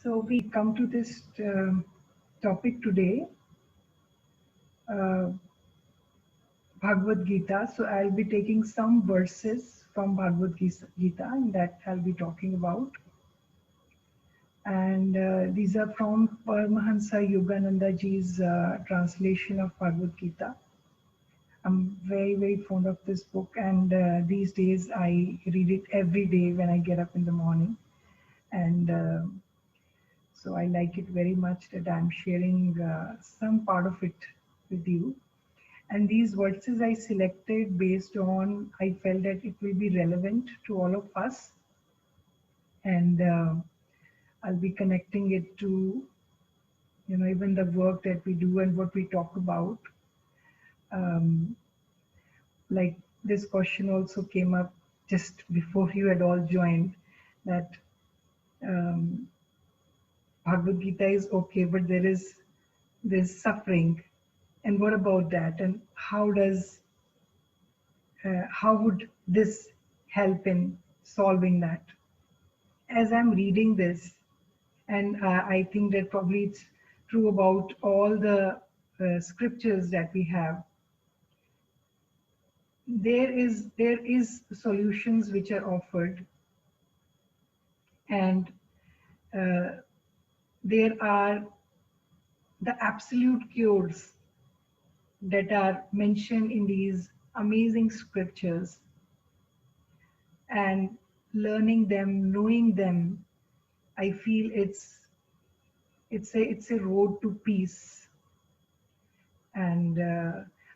So we come to this topic today, uh, Bhagavad Gita. So I'll be taking some verses from Bhagavad Gita and that I'll be talking about. And these are from Paramahansa Yogananda ji's translation of Bhagavad Gita. I'm very, very fond of this book, and these days I read it every day when I get up in the morning. And so I like it very much that I'm sharing some part of it with you. And these verses I selected based on, I felt that it will be relevant to all of us. And I'll be connecting it to, even the work that we do and what we talk about. Um, like this question also came up just before you had all joined, that um, Bhagavad Gita is okay, but there's suffering. And what about that? And how would this help in solving that? As I'm reading this, and I think that probably it's true about all the scriptures that we have, there is solutions which are offered, and uh, there are the absolute cures that are mentioned in these amazing scriptures, and learning them, knowing them, I feel it's a road to peace. And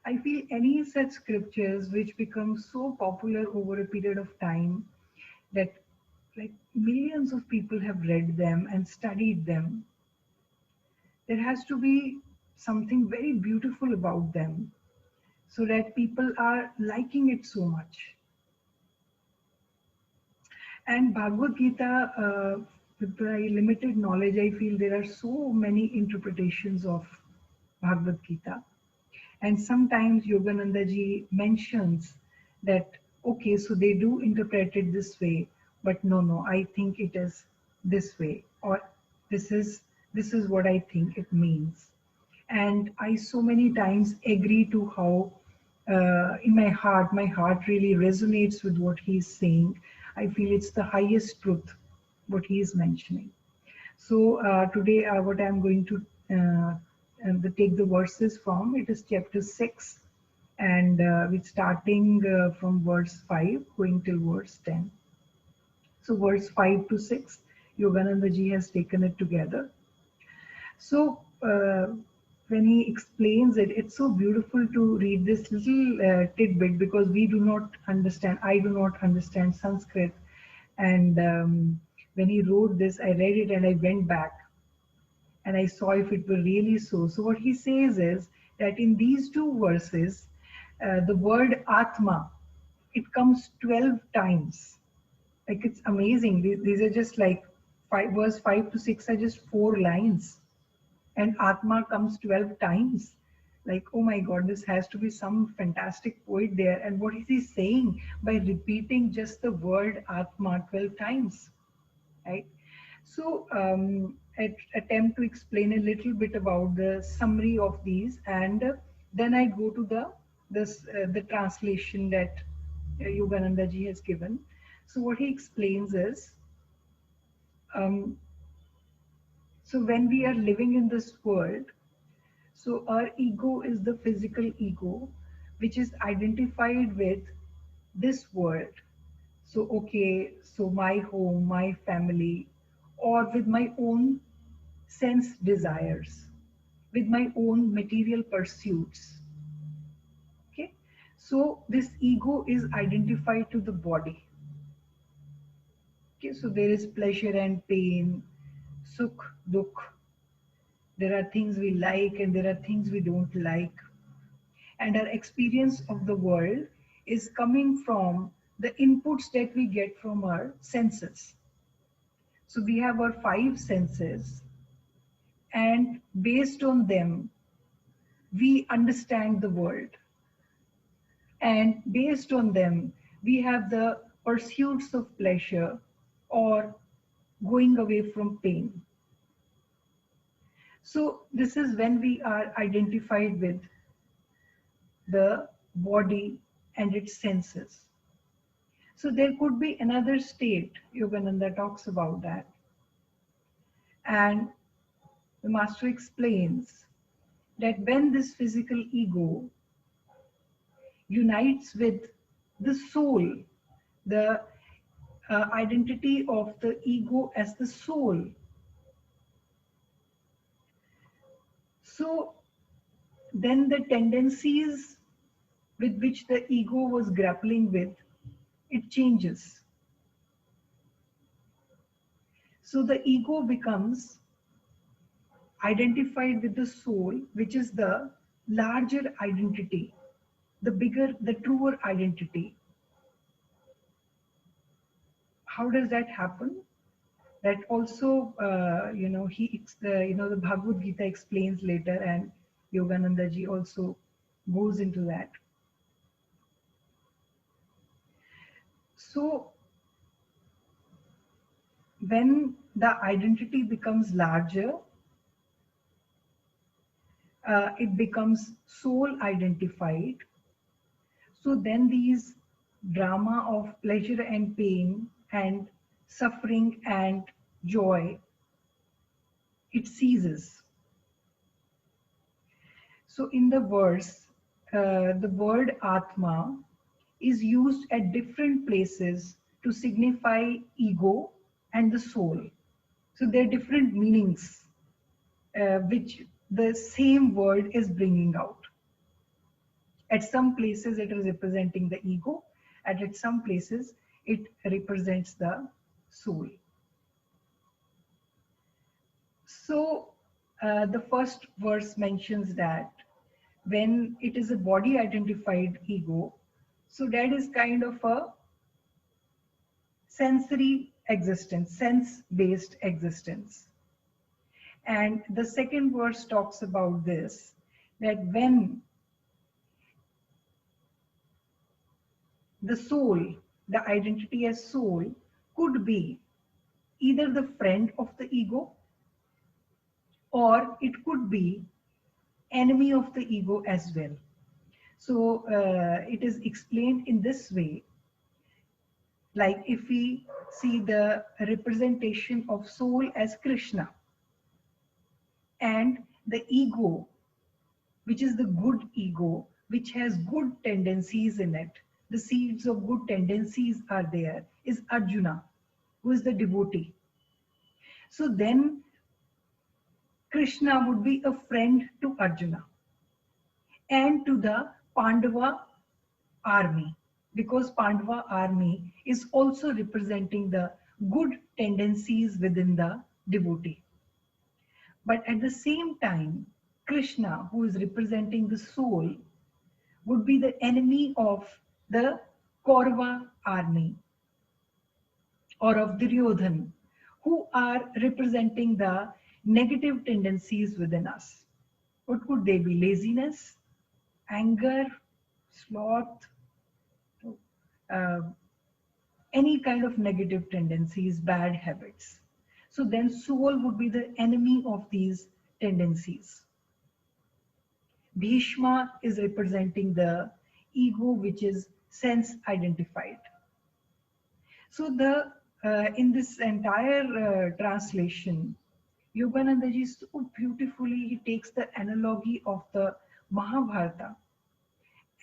I feel any such scriptures which become so popular over a period of time that like millions of people have read them and studied them, there has to be something very beautiful about them so that people are liking it so much. And Bhagavad Gita, with my limited knowledge, I feel there are so many interpretations of Bhagavad Gita. And sometimes Yogananda ji mentions that, okay, so they do interpret it this way, but no, I think it is this way, or this is this is what I think it means. And I so many times agree to how in my heart really resonates with what he's saying. I feel it's the highest truth, what he is mentioning. So today, what I'm going to take the verses from, it is chapter 6, and we're starting from verse 5, going till verse 10. So verse 5 to 6, Yogananda ji has taken it together. So when he explains it, it's so beautiful to read this little tidbit, because we do not understand, I do not understand Sanskrit. And when he wrote this, I read it and I went back and I saw if it were really so. So what he says is that in these two verses, the word Atma, it comes 12 times. Like, it's amazing. These are just like verse 5 to 6 are just 4 lines, and Atma comes 12 times. Like, oh my God, this has to be some fantastic poet there. And what is he saying by repeating just the word Atma 12 times? Right? So attempt to explain a little bit about the summary of these, and then I go to the translation that Yogananda ji has given. So what he explains is, um, so when we are living in this world, so our ego is the physical ego, which is identified with this world. So, okay, so my home, my family, or with my own sense desires, with my own material pursuits. Okay, so this ego is identified to the body. Okay, so there is pleasure and pain, sukh, dukh. There are things we like and there are things we don't like. And our experience of the world is coming from the inputs that we get from our senses. So we have our 5 senses, and based on them, we understand the world. And based on them, we have the pursuits of pleasure or going away from pain. So this is when we are identified with the body and its senses. So there could be another state, Yogananda talks about that. And the master explains that when this physical ego unites with the soul, the identity of the ego as the soul. So then the tendencies with which the ego was grappling with, it changes. So the ego becomes identified with the soul, which is the larger identity, the bigger, the truer identity. How does that happen? That also, the Bhagavad Gita explains later, and Yogananda ji also goes into that. So when the identity becomes larger, it becomes soul identified. So then these drama of pleasure and pain and suffering and joy, it ceases. So in the verse, the word Atma is used at different places to signify ego and the soul. So there are different meanings which the same word is bringing out. At some places it is representing the ego, and at some places it represents the soul. So the first verse mentions that when it is a body identified ego, so that is kind of a sensory existence, sense based existence. And the second verse talks about this, that when the soul, the identity as soul, could be either the friend of the ego, or it could be enemy of the ego as well. So it is explained in this way, like if we see the representation of soul as Krishna, and the ego, which is the good ego, which has good tendencies in it, the seeds of good tendencies are there, is Arjuna, who is the devotee. So then Krishna would be a friend to Arjuna and to the Pandava army, because Pandava army is also representing the good tendencies within the devotee. But at the same time, Krishna, who is representing the soul, would be the enemy of the Kaurava army or of Duryodhan, who are representing the negative tendencies within us. What could they be? Laziness, anger, sloth, uh, any kind of negative tendencies, bad habits. So then soul would be the enemy of these tendencies. Bhishma is representing the ego, which is sense identified. So the in this entire translation, Yogananda ji so beautifully he takes the analogy of the Mahabharata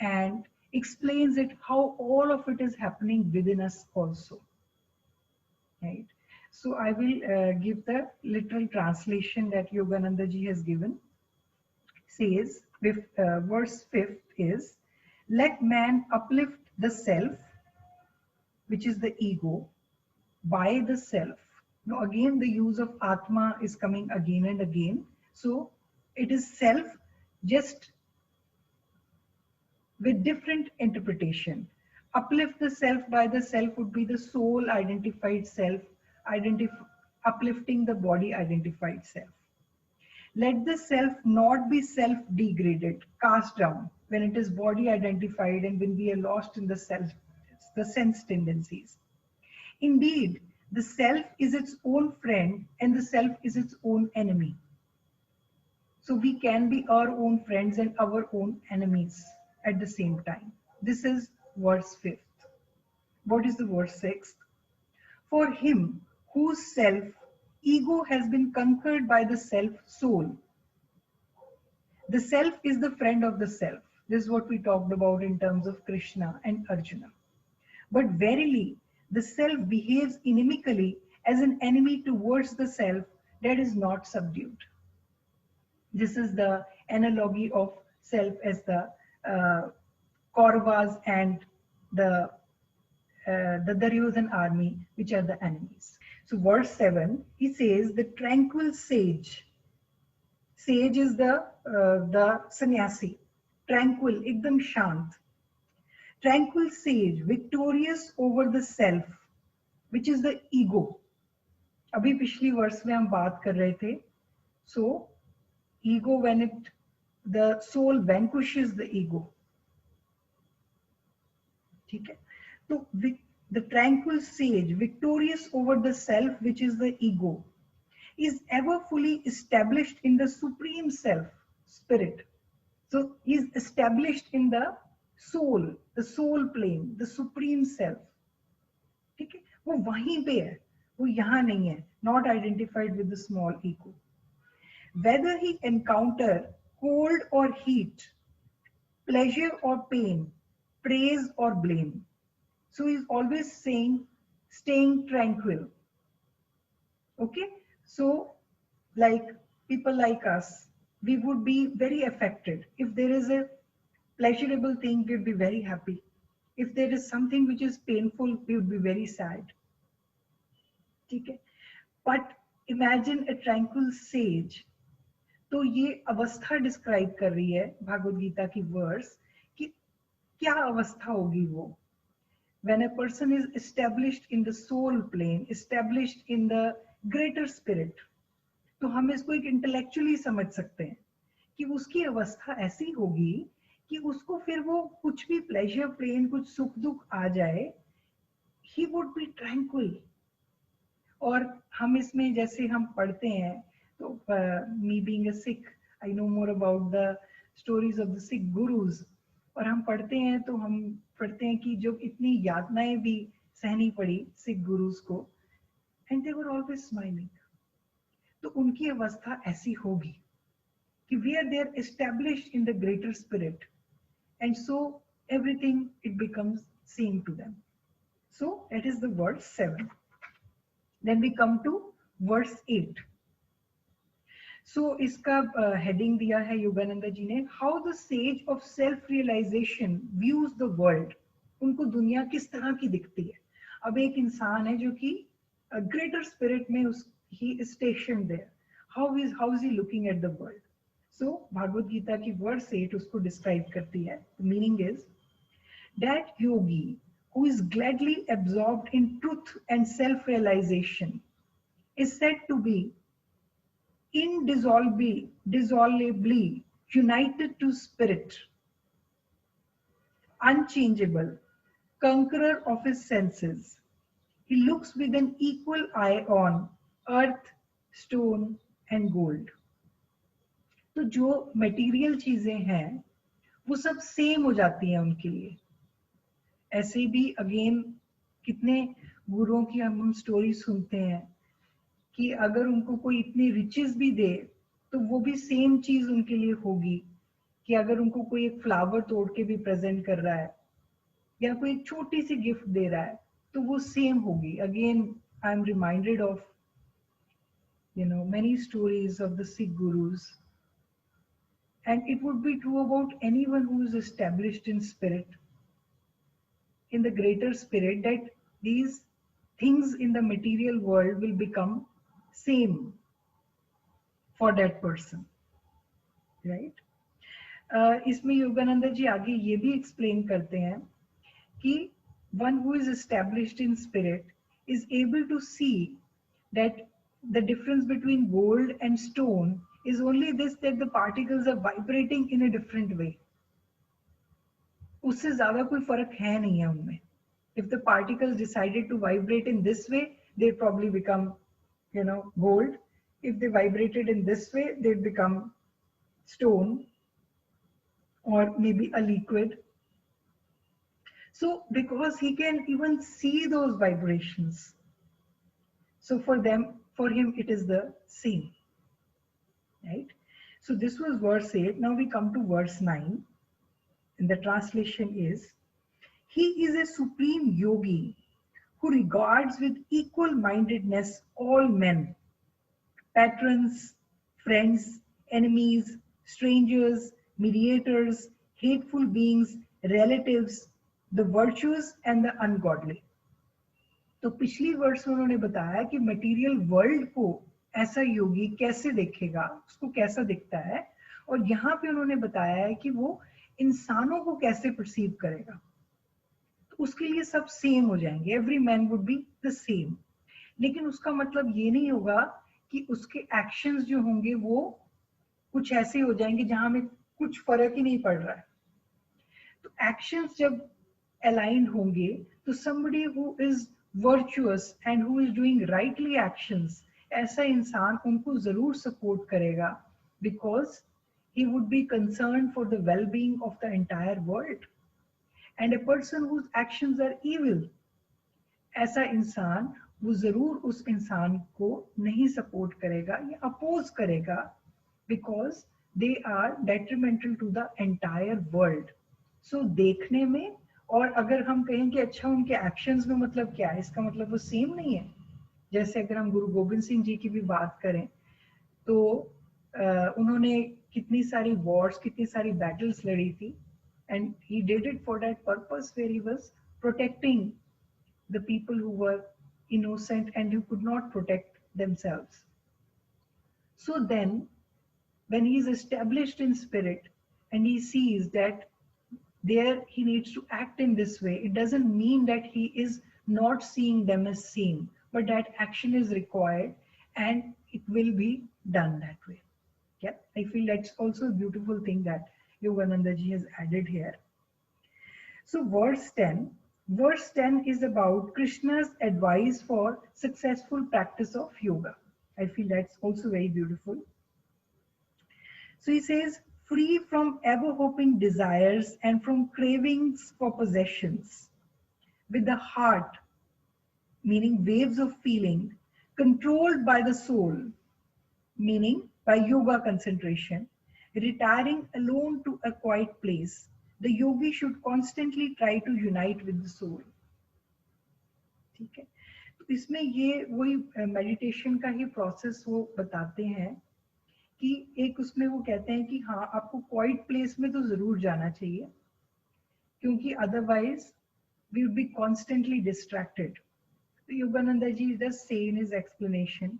and explains it how all of it is happening within us also. Right. So I will give the literal translation that Yogananda ji has given. Says, with verse 5th is, let man uplift the self, which is the ego, by the self. Now again the use of Atma is coming again and again. So it is self, just with different interpretation. Uplift the self by the self would be the soul identified self, uplifting the body identified self. Let the self not be self degraded, cast down, when it is body identified and when we are lost in the self, the sense tendencies. Indeed, the self is its own friend and the self is its own enemy. So we can be our own friends and our own enemies at the same time. This is verse 5th. What is the verse 6th? For him whose self ego has been conquered by the self soul. The self is the friend of the self. This is what we talked about in terms of Krishna and Arjuna. But verily, the self behaves inimically as an enemy towards the self that is not subdued. This is the analogy of self as the Kauravas and the Duryodhan army, which are the enemies. So verse 7, he says, the tranquil sage. Sage is the sannyasi. Tranquil, ekdam shant. Tranquil sage, victorious over the self, which is the ego. अभी पिछली वर्ष में हम बात कर रहे थे. So, ego when the soul vanquishes the ego. ठीक है. तो the tranquil sage, victorious over the self, which is the ego, is ever fully established in the supreme self, spirit. So he is established in the soul plane, the supreme self. ठीक है, वो वहीं पे है, वो यहाँ नहीं है, not identified with the small ego. Whether he encounter cold or heat, pleasure or pain, praise or blame. So he's always saying, staying tranquil. Okay, so like people like us, we would be very affected. If there is a pleasurable thing, we'd be very happy. If there is something which is painful, we would be very sad. Okay, but imagine a tranquil sage. तो ये अवस्था describe कर रही है भागवत गीता की verse कि क्या अवस्था होगी वो. When a person is established in the soul plane, established in the greater spirit, तो हम इसको एक इंटेलेक्चुअली समझ सकते हैं कि उसकी अवस्था ऐसी होगी कि उसको फिर वो कुछ भी प्लेजर पेन, कुछ सुख दुख आ जाए, he would be tranquil. और हम इसमें जैसे हम पढ़ते हैं तो me being a Sikh, I know more about the stories of the Sikh gurus. और हम पढ़ते हैं तो हम पढ़ते हैं कि जो इतनी यातनाएं भी सहनी पड़ी सिख गुरुज को, and they were always smiling. तो उनकी अवस्था ऐसी होगी कि we are there established in the greater spirit, and so everything it becomes same to them. So that is the verse 7. Then we come to verse 8. So इसका heading दिया है योगानंद जी ने, how the sage of self realisation views the world. उनको दुनिया किस तरह की दिखती है. अब एक इंसान है जो कि ग्रेटर स्पिरिट में he is station there, how is he looking at the world. So Bhagavad Gita की वर्स 8 उसको डिस्क्राइब करती है. Meaning is that yogi who is gladly absorbed in truth and self realization is said to be indissolubly united to spirit, unchangeable, conqueror of his senses. He looks with an equal eye on earth, stone and gold. तो जो material चीजें हैं वो सब same हो जाती हैं उनके लिए. ऐसे भी अगेन कितने गुरुओं की हम स्टोरी सुनते हैं कि अगर उनको कोई इतनी रिचेस भी दे तो वो भी सेम चीज उनके लिए होगी कि अगर उनको कोई एक फ्लावर तोड़ के भी प्रेजेंट कर रहा है या कोई एक छोटी सी गिफ्ट दे रहा है तो वो सेम होगी. Again I am reminded of many stories of the Sikh gurus, and it would be true about anyone who is established in spirit, in the greater spirit, that these things in the material world will become same for that person, right? इसमें योगानंद जी आगे ये भी explain करते हैं कि one who is established in spirit is able to see that the difference between gold and stone is only this, that the particles are vibrating in a different way. उससे ज्यादा कोई फर्क है नहीं है उनमें. If the particles decided to vibrate in this way, they'd probably become, gold. If they vibrated in this way, they'd become stone or maybe a liquid. So because he can even see those vibrations, so for him, it is the same, right? So this was verse 8. Now we come to verse 9. And the translation is, he is a supreme yogi who regards with equal mindedness all men, patrons, friends, enemies, strangers, mediators, hateful beings, relatives, the virtuous and the ungodly. तो पिछली वर्ष में उन्होंने बताया कि material world को ऐसा योगी कैसे देखेगा, उसको कैसा दिखता है, और यहाँ पे उन्होंने बताया है कि वो इंसानों को कैसे परसीव करेगा। तो उसके लिए सब सेम हो जाएंगे, every man would be the same, लेकिन उसका मतलब ये नहीं होगा कि उसके एक्शंस जो होंगे वो कुछ ऐसे हो जाएंगे जहां में कुछ फर्क ही नहीं पड़ रहा है। तो एक्शंस जब अलाइंड होंगे तो somebody who is virtuous and who is doing rightly actions, ऐसा इंसान उनको जरूर सपोर्ट करेगा, because he would be concerned for the well-being of the entire world. And a person whose actions are evil, ऐसा इंसान वो जरूर उस इंसान को नहीं सपोर्ट करेगा या अपोज करेगा, because they are detrimental to the entire world. So देखने में, और अगर हम कहें कि अच्छा उनके एक्शंस में मतलब क्या है, इसका मतलब वो सेम नहीं है। जैसे अगर हम गुरु गोविंद सिंह जी की भी बात करें तो उन्होंने कितनी सारी वॉर्स, कितनी सारी बैटल्स लड़ी थी, and he did it for that purpose where he was protecting the people who were innocent and who could not protect themselves. So then, when he is established in spirit and he sees that there he needs to act in this way, it doesn't mean that he is not seeing them as same, but that action is required and it will be done that way. Yeah, I feel that's also a beautiful thing that Yogananda ji has added here. So verse 10 is about Krishna's advice for successful practice of yoga. I feel that's also very beautiful. So he says, free from ever-hoping desires and from cravings for possessions, with the heart, meaning waves of feeling, controlled by the soul, meaning by yoga concentration, retiring alone to a quiet place, the yogi should constantly try to unite with the soul. ठीक है, तो इसमें ये वही meditation का ही process वो बताते हैं कि एक उसमें वो कहते हैं कि हाँ आपको क्वाइट प्लेस में तो जरूर जाना चाहिए, क्योंकि otherwise we would be constantly distracted. तो योगानंदा जी just say in his explanation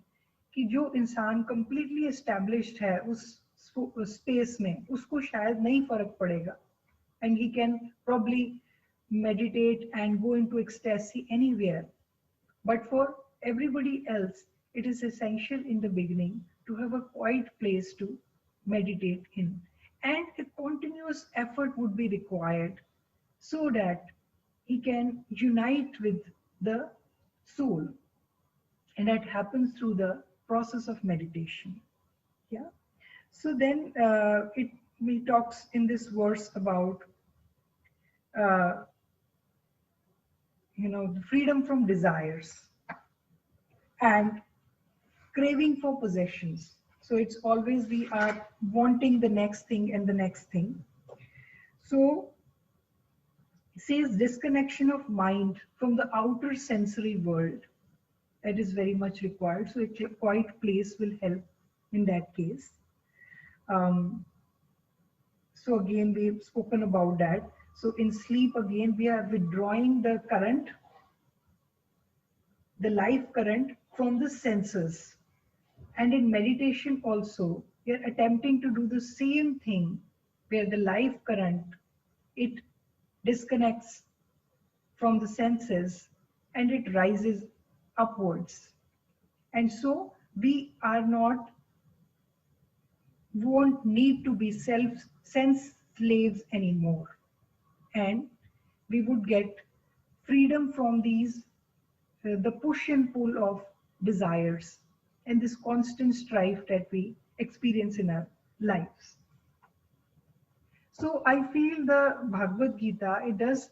कि जो इंसान कंप्लीटली एस्टैब्लिश्ड है उस स्पेस में, उसको शायद नहीं फर्क पड़ेगा, and he can probably meditate and go into ecstasy anywhere. But for everybody else, it is essential in the beginning to have a quiet place to meditate in. And a continuous effort would be required so that he can unite with the soul. And that happens through the process of meditation. Yeah. So then he talks in this verse about the freedom from desires and craving for possessions. So it's always we are wanting the next thing and the next thing. So it says disconnection of mind from the outer sensory world. That is very much required. So a quiet place will help in that case. So again, we've spoken about that. So in sleep, again, we are withdrawing the current, the life current from the senses. And in meditation also, we are attempting to do the same thing where the life current, it disconnects from the senses and it rises upwards. And so we won't need to be sense slaves anymore. And we would get freedom from these, the push and pull of desires and this constant strife that we experience in our lives. So I feel the Bhagavad Gita, it does,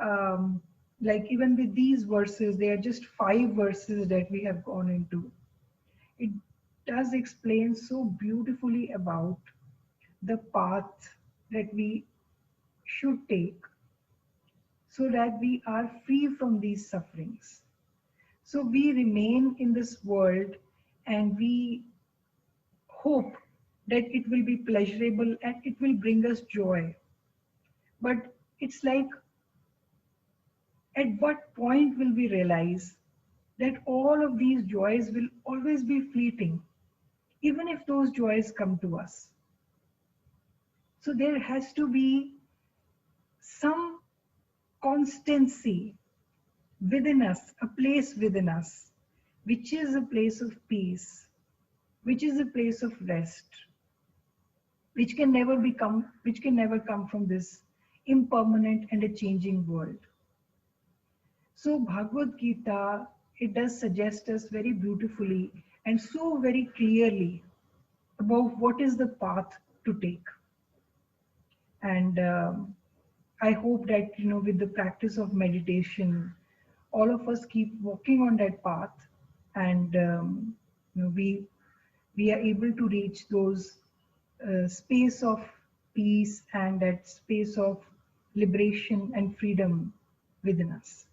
um, like even with these verses, they are just 5 verses that we have gone into. It does explain so beautifully about the path that we should take so that we are free from these sufferings. So we remain in this world and we hope that it will be pleasurable and it will bring us joy. But it's like, at what point will we realize that all of these joys will always be fleeting, even if those joys come to us? So there has to be some constancy within us, a place within us, which is a place of peace, which is a place of rest, which can never come from this impermanent and a changing world. So Bhagavad Gita, it does suggest us very beautifully and so very clearly about what is the path to take. And I hope that, with the practice of meditation, all of us keep walking on that path, and we are able to reach those space of peace and that space of liberation and freedom within us.